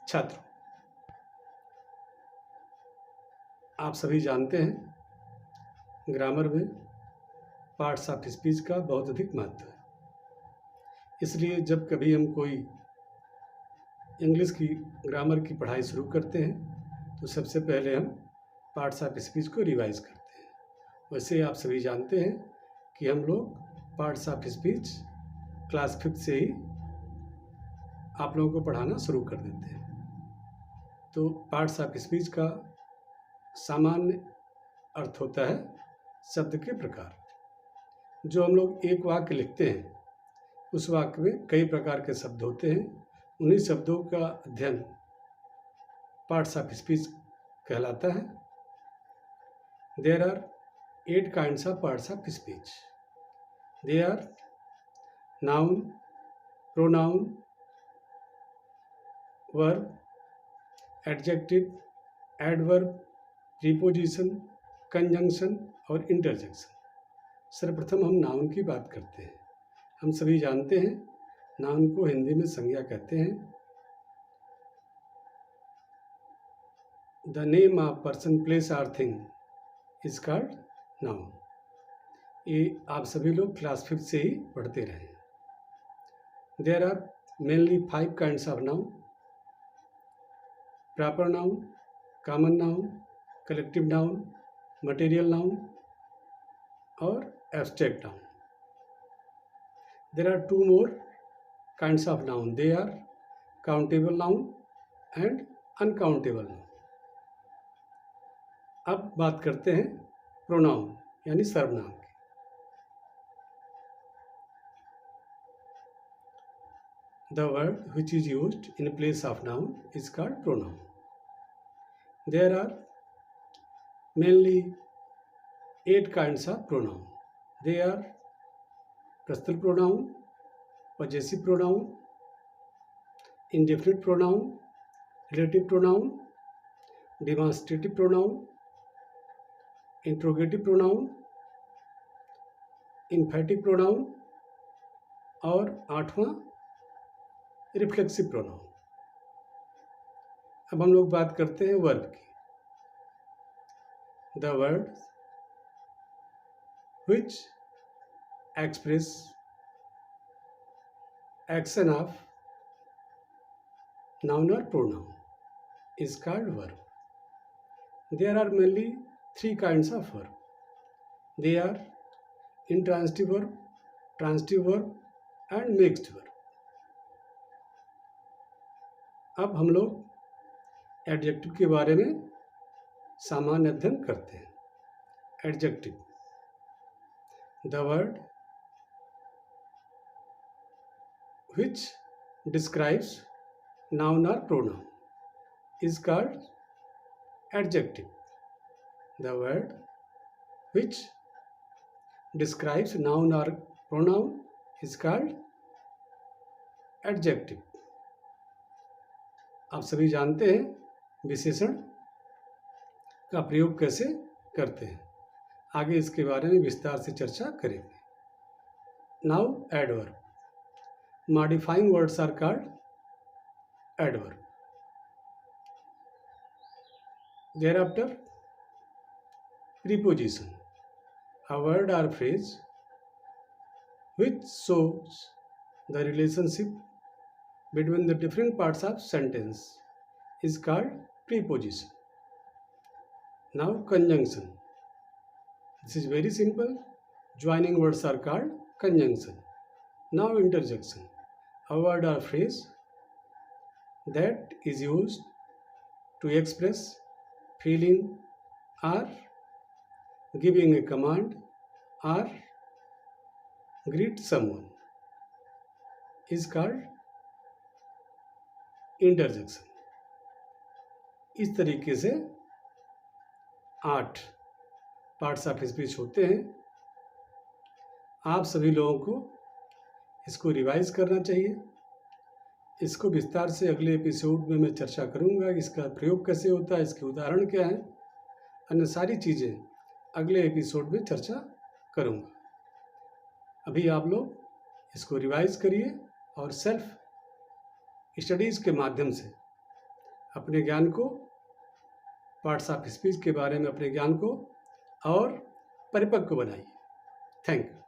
छात्रों, आप सभी जानते हैं ग्रामर में पार्ट्स ऑफ स्पीच का बहुत अधिक महत्व है। इसलिए जब कभी हम कोई इंग्लिश की ग्रामर की पढ़ाई शुरू करते हैं तो सबसे पहले हम पार्ट्स ऑफ स्पीच को रिवाइज करते हैं। वैसे आप सभी जानते हैं कि हम लोग पार्ट्स ऑफ स्पीच क्लास 5 से ही आप लोगों को पढ़ाना शुरू कर देते हैं। तो पार्ट्स ऑफ स्पीच का सामान्य अर्थ होता है शब्द के प्रकार। जो हम लोग एक वाक्य लिखते हैं उस वाक्य में कई प्रकार के शब्द होते हैं। उन्हीं शब्दों का अध्ययन पार्ट्स ऑफ स्पीच कहलाता है। There are 8 kinds of parts of speech. They are noun, pronoun, verb, adjective, adverb, preposition, conjunction और इंटरजेक्शन। सर्वप्रथम हम नाउन की बात करते हैं। हम सभी जानते हैं नाउन को हिंदी में संज्ञा कहते हैं। The name of person, place और थिंग इज कॉल्ड नाउन। ये आप सभी लोग क्लास 5 से ही पढ़ते रहे। There are mainly 5 kinds of noun: proper noun, common noun, collective noun, material noun और abstract noun. There are 2 more kinds of noun. They are countable noun and uncountable noun. अब बात करते हैं प्रोनाउन यानी सर्वनाम की। The word which is used in place of noun is called pronoun. There are mainly 8 kinds of pronoun. They are personal pronoun, possessive pronoun, indefinite pronoun, relative pronoun, demonstrative pronoun, interrogative pronoun, emphatic pronoun और 8वां reflexive pronoun. अब हम लोग बात करते हैं verb की। The word which express action of noun or pronoun is called verb. There are mainly 3 kinds of verb. They are intransitive verb, transitive verb and mixed verb. अब हम लोग एडजेक्टिव के बारे में सामान्य अध्ययन करते हैं। Adjective, the word which describes noun or pronoun is called adjective. The word which describes noun or pronoun is called adjective. आप सभी जानते हैं विशेषण का प्रयोग कैसे करते हैं। आगे इसके बारे में विस्तार से चर्चा करेंगे। Now adverb, modifying words are called adverb. thereafter preposition, a word or phrase which shows the relationship between the different parts of sentence is called preposition. Now conjunction, this is very simple. Joining words are called conjunction. Now interjection, a word or phrase that is used to express feeling or giving a command or greet someone is called interjection. इस तरीके से 8 parts of speech होते हैं। आप सभी लोगों को इसको रिवाइज करना चाहिए। इसको विस्तार से अगले एपिसोड में मैं चर्चा करूंगा। इसका प्रयोग कैसे होता है, इसके उदाहरण क्या हैं, अन्य सारी चीज़ें अगले एपिसोड में चर्चा करूंगा। अभी आप लोग इसको रिवाइज करिए और सेल्फ स्टडीज़ के माध्यम से अपने ज्ञान को, पार्ट्स ऑफ स्पीच के बारे में अपने ज्ञान को और परिपक्व बनाइए। Thank you.